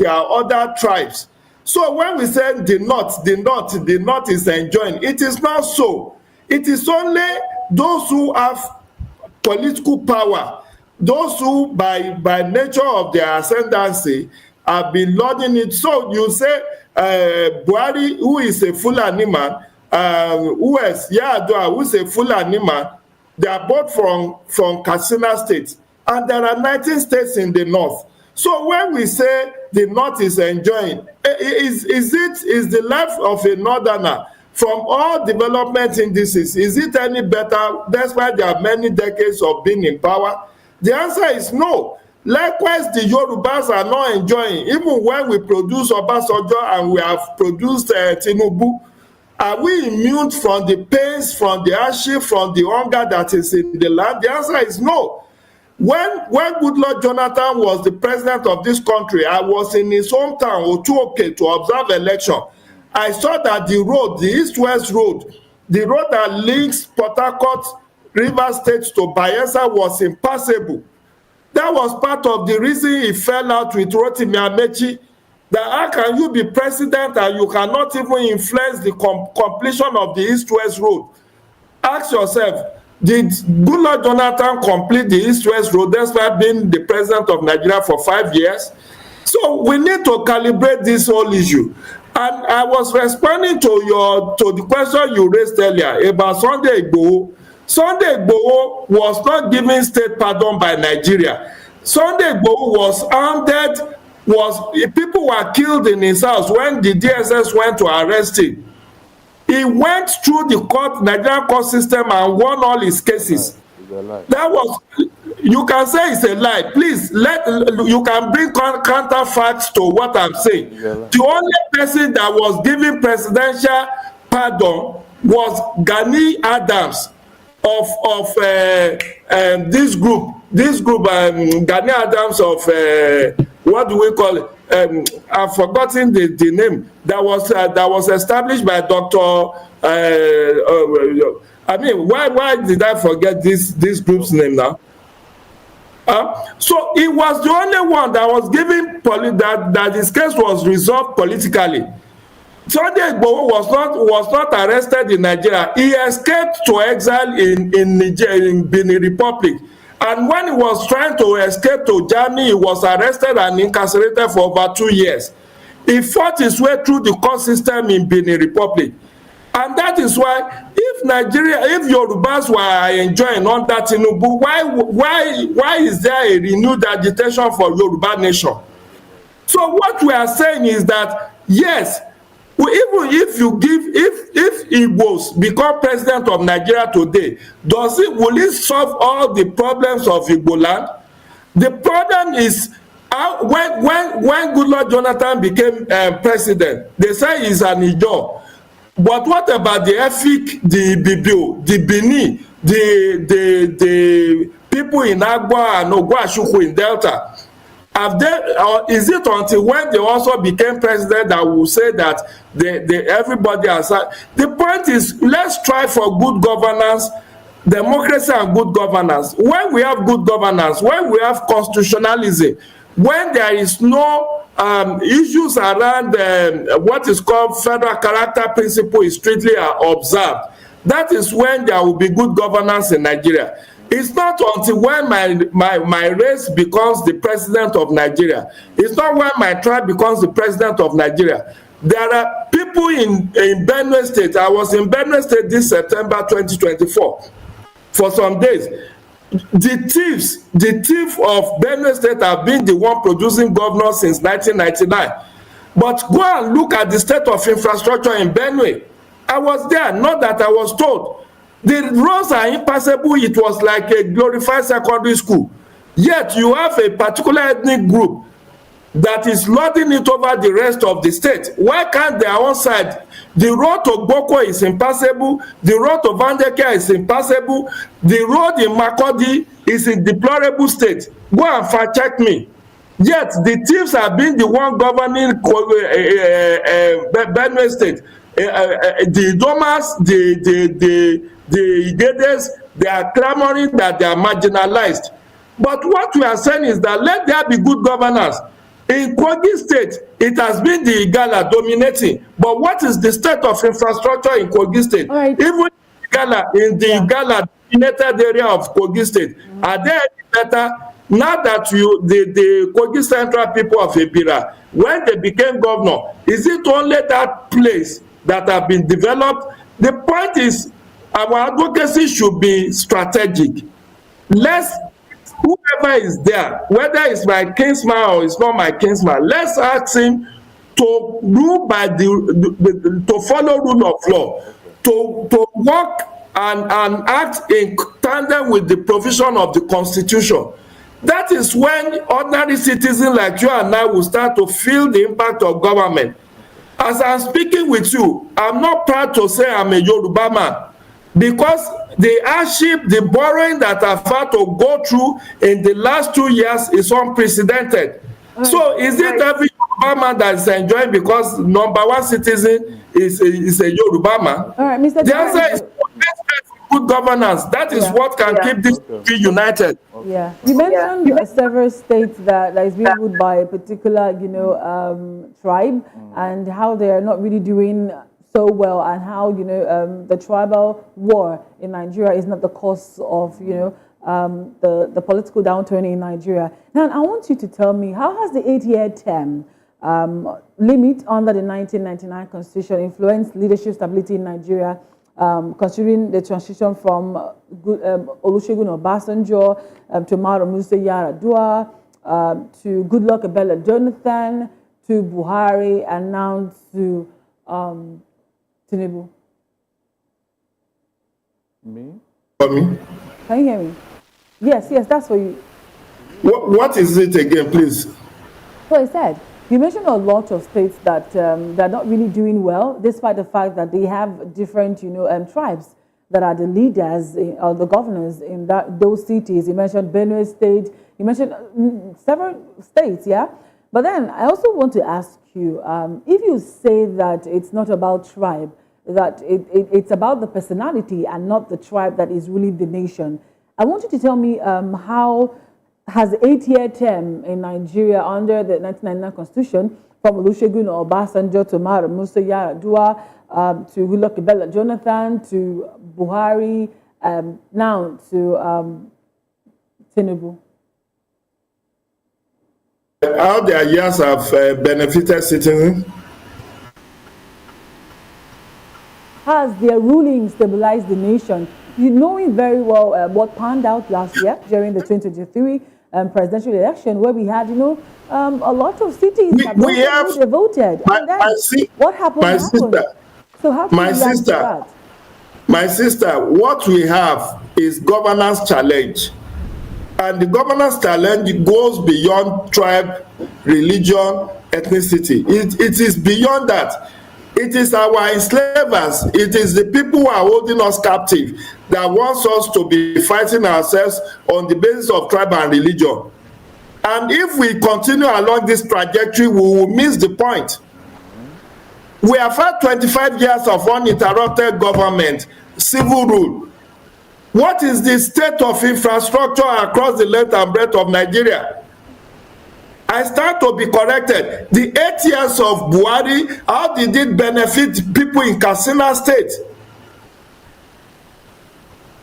are other tribes. So when we say the North is enjoying, it is not so. It is only those who have political power, those who by nature of their ascendancy have been lording it. So you say Buhari, who is a Fulani man, who is Yar'Adua, who is a Fulani man, they are both from Katsina State, and there are 19 states in the North. So when we say the North is enjoying, is the life of a Northerner from all development indices, is it any better despite there are many decades of being in power? The answer is no. Likewise, the Yorubas are not enjoying, even when we produce Obasanjo and we have produced Tinubu. Are we immune from the pains, from the hardship, from the hunger that is in the land? The answer is no. When Goodluck Jonathan was the president of this country, I was in his hometown, Otuoke, to observe election. I saw that the road, the East-West road, the road that links Port Harcourt, Rivers State to Bayelsa was impassable. That was part of the reason he fell out with Rotimi Amechi. That how can you be president and you cannot even influence the completion of the East-West road? Ask yourself, did Goodluck Jonathan complete the East-West road despite being the president of Nigeria for 5 years? So we need to calibrate this whole issue. And I was responding to the question you raised earlier about Sunday Igboho. Sunday Igboho was not given state pardon by Nigeria. Sunday Igboho was hounded. People were killed in his house when the DSS went to arrest him. He went through the Nigerian court system and won all his cases. That was, you can say it's a lie. Please, you can bring counter facts to what I'm saying. The only person that was given presidential pardon was Gani Adams of this group, Gani Adams of what do we call it? I've forgotten the name that was established by Dr. I mean, why did I forget this group's name now? So he was the only one that was given that his case was resolved politically. Sunday Igboho was not arrested in Nigeria. He escaped to exile in Nigeria, in Benin Republic. And when he was trying to escape to Germany, he was arrested and incarcerated for over 2 years. He fought his way through the court system in Benin Republic. And that is why if Yorubas were enjoying under Tinubu, why is there a renewed agitation for Yoruba nation? So what we are saying is that, yes, even if Igbos become president of Nigeria today, will it solve all the problems of Igbo land? The problem is when Goodluck Jonathan became president, they say he's an Ijaw. But what about the Efik, the Bibio, the Bini, the people in Agua and Ogwashuku in Delta? Is it until when they also became president that will say that everybody has? The point is, let's try for good governance, democracy and good governance. When we have good governance, when we have constitutionalism, when there is no issues around what is called federal character principle is strictly observed, that is when there will be good governance in Nigeria. It's not until when my race becomes the president of Nigeria. It's not when my tribe becomes the president of Nigeria. There are people in Benue State. I was in Benue State this September 2024 for some days. The thief of Benue State have been the one producing governors since 1999. But go and look at the state of infrastructure in Benue. I was there, not that I was told. The roads are impassable. It was like a glorified secondary school. Yet you have a particular ethnic group that is lording it over the rest of the state. Why can't their own side? The road to Boko is impassable. The road to Vandeke is impassable. The road in Makurdi is in deplorable state. Go and fact check me. Yet the thieves have been the one governing Benue State. The Domas, the Igedes, they are clamoring that they are marginalized. But what we are saying is that let there be good governance. In Kogi State, it has been the Igala dominating. But what is the state of infrastructure in Kogi State? Right. Even in the Igala dominated area of Kogi State, are they any better? Now that the Kogi Central people of Ebira, when they became governor, is it only that place that have been developed? The point is, our advocacy should be strategic. Whoever is there, whether it's my kinsman or it's not my kinsman, let's ask him to rule by to follow rule of law, to work and act in tandem with the provision of the Constitution. That is when ordinary citizens like you and I will start to feel the impact of government. As I'm speaking with you, I'm not proud to say I'm a Yoruba man, because the hardship, the borrowing that I've had to go through in the last 2 years is unprecedented. So is it every Yoruba man that is enjoying because number one citizen is a Yoruba man? All right, Mr. The answer is good governance. That is what can keep this country united. Yeah, you mentioned several states that is being ruled by a particular, tribe, and how they are not really doing so well, and how the tribal war in Nigeria is not the cause of the political downturn in Nigeria. Now, I want you to tell me, how has the 8-year term limit under the 1999 Constitution influenced leadership stability in Nigeria, considering the transition from Olusegun Obasanjo to Umaru Musa Yar'Adua, to Goodluck Ebele Jonathan, to Buhari, and now to Tinubu? Me? For me? Can you hear me? Yes, that's for you. What is it again, please? So I said, you mentioned a lot of states that they're not really doing well, despite the fact that they have different, tribes that are the leaders or the governors in those cities. You mentioned Benue State. You mentioned several states, yeah? But then I also want to ask you, if you say that it's not about tribe, that it's about the personality and not the tribe that is ruling the nation, I want you to tell me how has 8-year term in Nigeria under the 1999 Constitution, from Olusegun Obasanjo to Mahmoud Musa Yar'Adua, to Goodluck Ebele Jonathan, to Buhari, now to Tinubu. How their years have benefited citizens? Has their ruling stabilized the nation? You knowing very well what panned out last year during the 2023 presidential election, where we had, a lot of cities that they voted. What happened? Sister, so how can you react to that? My sister, what we have is governance challenge. And the governance challenge goes beyond tribe, religion, ethnicity. It is beyond that. It is our enslavers. It is the people who are holding us captive that wants us to be fighting ourselves on the basis of tribe and religion. And if we continue along this trajectory, we will miss the point. We have had 25 years of uninterrupted government, civil rule. What is the state of infrastructure across the length and breadth of Nigeria? I stand to be corrected. The 8 years of Buhari, how did it benefit people in Katsina State?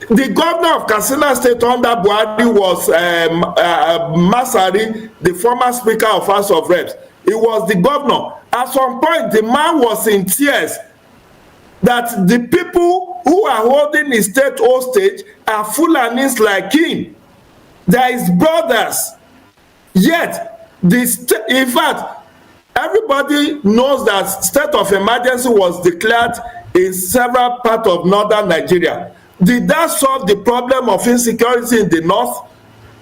The governor of Katsina State under Buhari was Masari, the former Speaker of House of Reps. He was the governor. At some point, the man was in tears that the people who are holding his state hostage are Fulanis like him. They are his brothers. Yet, in fact, everybody knows that state of emergency was declared in several parts of northern Nigeria. Did that solve the problem of insecurity in the north?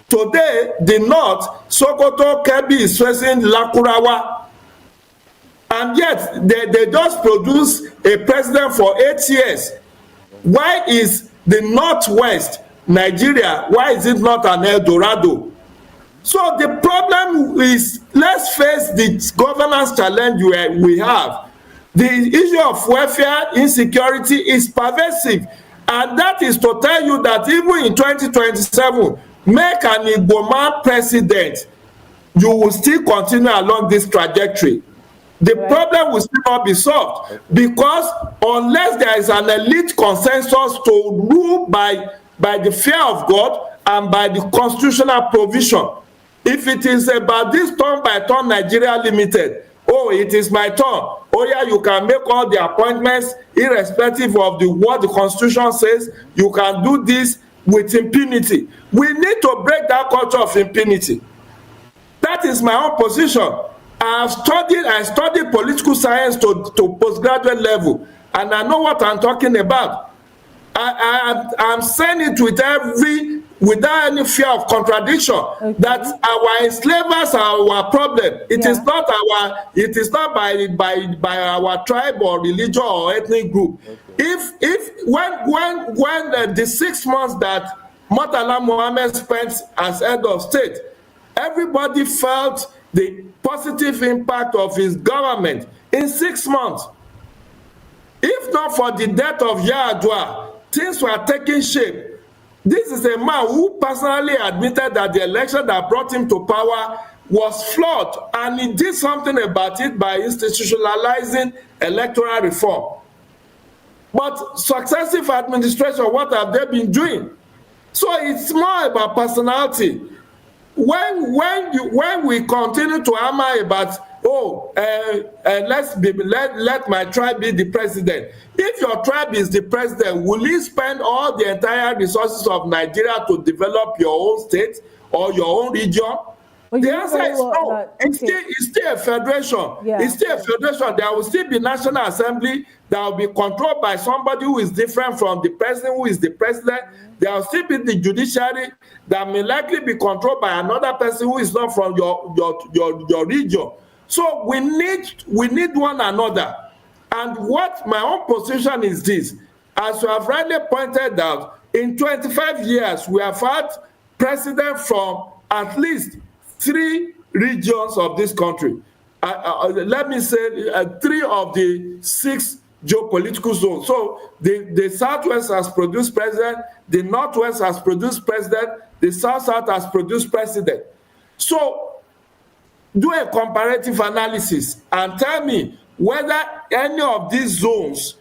Today, the north, Sokoto, Kebbi is facing Lakurawa. And yet, they just produce a president for 8 years. Why is the northwest Nigeria, why is it not an El Dorado? So the problem is, let's face the governance challenge we have. The issue of welfare insecurity is pervasive. And that is to tell you that even in 2027, make an Igbo man president, you will still continue along this trajectory. The problem will still not be solved, because unless there is an elite consensus to rule by the fear of God and by the constitutional provision, if it is about this turn-by-turn Nigeria Limited, oh, it is my turn. Oh, yeah, you can make all the appointments irrespective of what the Constitution says. You can do this with impunity. We need to break that culture of impunity. That is my own position. I studied political science to postgraduate level, and I know what I'm talking about. I'm saying it without any fear of contradiction, that our enslavers are our problem. It is not by our tribe or religion or ethnic group. When the 6 months that Murtala Mohammed spent as head of state, everybody felt the positive impact of his government in 6 months. If not for the death of Yar'Adua, things were taking shape. This is a man who personally admitted that the election that brought him to power was flawed, and he did something about it by institutionalizing electoral reform. But successive administration, what have they been doing? So it's more about personality. When we continue to hammer about, let my tribe be the president. If your tribe is the president, will you spend all the entire resources of Nigeria to develop your own state or your own region? Well, the answer is no. It's still a federation. Yeah. It's still a federation. There will still be National Assembly that will be controlled by somebody who is different from the president who is the president. There will still be the judiciary that may likely be controlled by another person who is not from your region. So we need one another. And what my own position is this: as you have rightly pointed out, in 25 years we have had presidents from at least 3 regions of this country. Let me say 3 of the 6 geopolitical zone. So the Southwest has produced president, the Northwest has produced president, the South-South has produced president. So do a comparative analysis and tell me whether any of these zones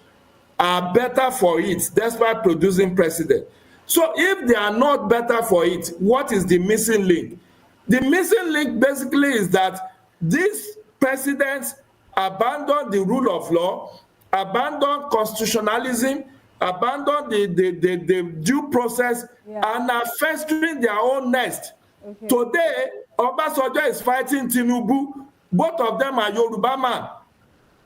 are better for it despite producing president. So if they are not better for it, what is the missing link? The missing link basically is that these presidents abandon the rule of law, abandon constitutionalism, abandon the due process, and are festering their own nest. Okay. Today, Obasanjo is fighting Tinubu. Both of them are Yoruba man.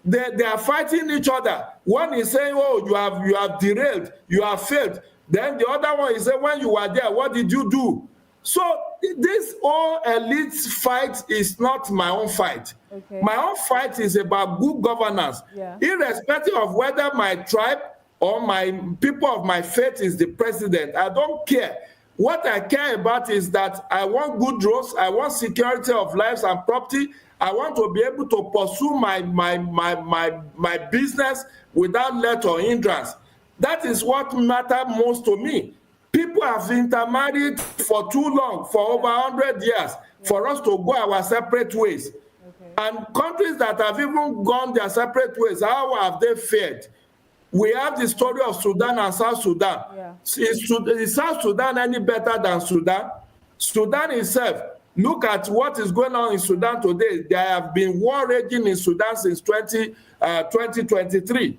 They are fighting each other. One is saying, oh, you have derailed, you have failed. Then the other one is saying, when you were there, what did you do? So this whole elite fight is not my own fight. Okay. My own fight is about good governance. Yeah. Irrespective of whether my tribe or my people of my faith is the president, I don't care. What I care about is that I want good roads, I want security of lives and property. I want to be able to pursue my business without let or hindrance. That is what matters most to me. People have intermarried for too long, for over 100 years, for us to go our separate ways. Okay. And countries that have even gone their separate ways, how have they fared? We have the story of Sudan and South Sudan. Yeah. Is South Sudan any better than Sudan? Sudan itself, look at what is going on in Sudan today. There have been war raging in Sudan since 2023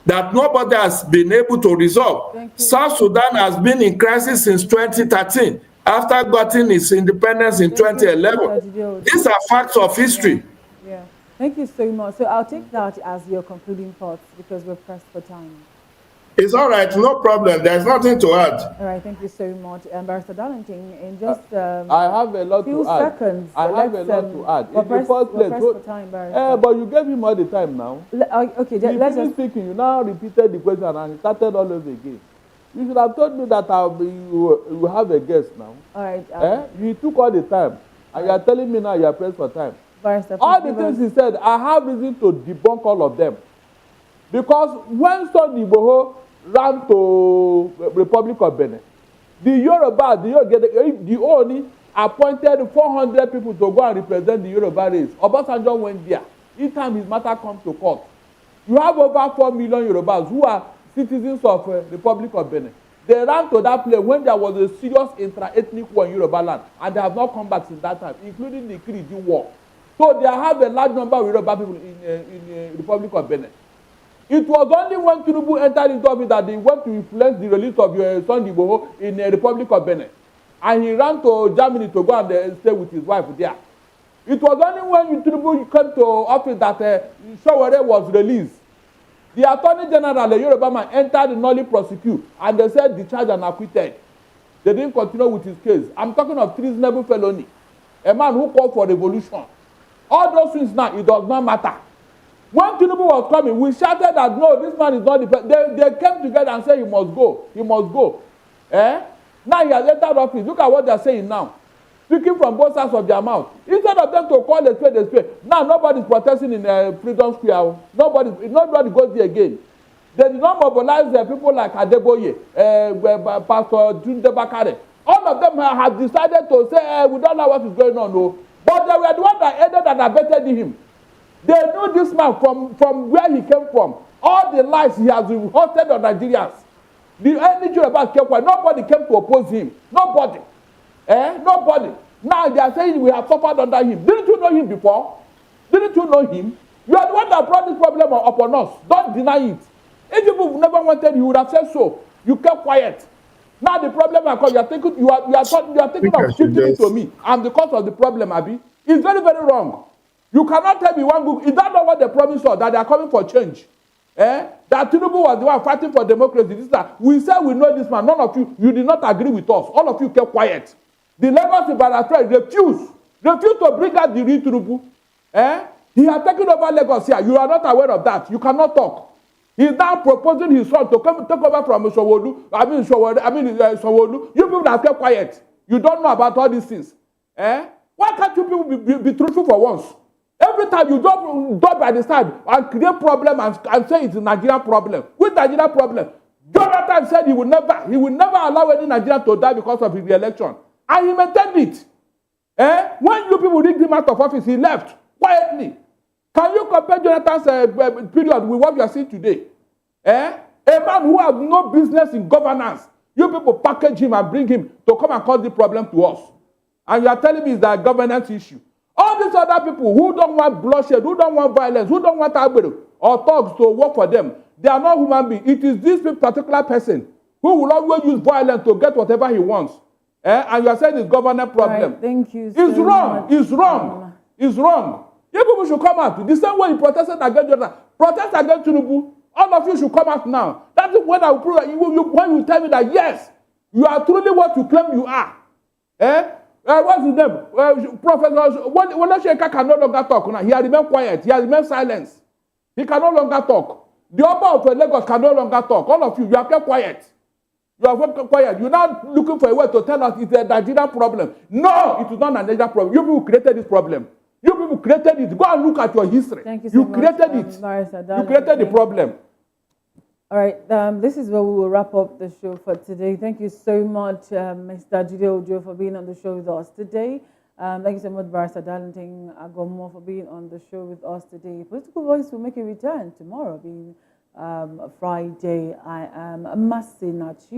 that nobody has been able to resolve. South Sudan has been in crisis since 2013 after getting its independence in 2011. These are facts of history. Yeah. Thank you so much. So I'll take that as your concluding thoughts because we're pressed for time. It's all right, no problem. There's nothing to add. All right, thank you so much. Barrister Darlington, in just I have a lot few to add. seconds. I have a lot to add. In the first place, for time, but you gave him all the time now. Okay, let's just... speaking, you now repeated the question and started all over again. You should have told me that you have a guest now. All right. You took all the time, and you are telling me now you are pressed for time. All the things he said, I have reason to debunk all of them. Because when Sunday Igboho ran to Republic of Benin, the Oni appointed 400 people to go and represent the Yoruba race. Obasanjo went there. Each time his matter comes to court. You have over 4 million Yorubas who are citizens of Republic of Benin. They ran to that place when there was a serious intra-ethnic war in Yoruba land, and they have not come back since that time, including the Kiriji war. So they have a large number of Yoruba people in the Republic of Benin. It was only when Tinubu entered into office that they went to influence the release of Sunday Igboho in the Republic of Benin. And he ran to Germany to go and stay with his wife there. It was only when Tinubu came to office that Sowore was released. The Attorney General, the Yoruba man, entered the nolly prosecute, and they said the charge and acquitted. They didn't continue with his case. I'm talking of treasonable felony. A man who called for revolution. All those things now, it does not matter. When Tinubu was coming, we shouted that no, this man is not the president. They came together and said he must go. He must go. Now he has entered office. Look at what they are saying now. Speaking from both sides of their mouth. Instead of them to call a spade a spade. Now nobody is protesting in Freedom Square. Nobody goes there again. They did not mobilize people like Adeboye, Pastor Tunde Bakare. All of them have decided to say, we don't know what is going on. No. But they were the ones that aided and abetted him. They knew this man from where he came from. All the lies he has hosted on Nigerians. The only Yoruba came from. Nobody came to oppose him. Nobody. Nobody. Now they are saying we have suffered under him. Didn't you know him before? Didn't you know him? You are the one that brought this problem upon us. Don't deny it. If people never wanted you would have said so. You kept quiet. Now the problem you are thinking of shifting it to me. I'm the cause of the problem, Abi. It's very, very wrong. You cannot tell me one book. Is that not what they promised us? That they are coming for change? That Tinubu was the one fighting for democracy. This, that. We said we know this man. None of you did not agree with us. All of you kept quiet. The Lagos Separatist refused to bring out the real Tinubu. He has taken over Lagos here. You are not aware of that. You cannot talk. He is now proposing his son to come take over from Sanwo-Olu. Sanwo-Olu. You people have kept quiet. You don't know about all these things. Why can't you people be truthful for once? Every time you drop by the side and create problem and say it's a Nigerian problem. With Nigerian problem, Jonathan said he will never allow any Nigerian to die because of his re-election. And he maintained it. When you people rigged him out of office, he left quietly. Can you compare Jonathan's period with what you are seeing today? A man who has no business in governance. You people package him and bring him to come and cause the problem to us. And you are telling me it's a governance issue. All these other people who don't want bloodshed, who don't want violence, who don't want agbero or thugs to work for them, they are not human beings. It is this particular person who will always use violence to get whatever he wants. And you are saying it's governance problem. Right, thank you. It's so wrong. Much. It's wrong. It's wrong. You people should come out. The same way you protested against Jonathan. Protest against Tinubu. All of you should come out now. That is when I will prove that when you tell me that yes, you are truly what you claim you are. What's his name? Professor when Sheka can no longer talk now. He has remained quiet. He has remained silent. He can no longer talk. The Oba of Lagos can no longer talk. All of you, you are kept quiet. You are kept quiet. You're now looking for a way to tell us it's a Nigerian problem. No, it is not a Nigerian problem. You people created this problem. You people created it. Go and look at your history. Thank you so much. Created it. You created the problem. All right, this is where we will wrap up the show for today. Thank you so much, Mr. Jide Ojo, for being on the show with us today. Thank you so much, Barrister Darlington Agomo, for being on the show with us today. Political Voice will make a return tomorrow, being Friday. I am Masinachi.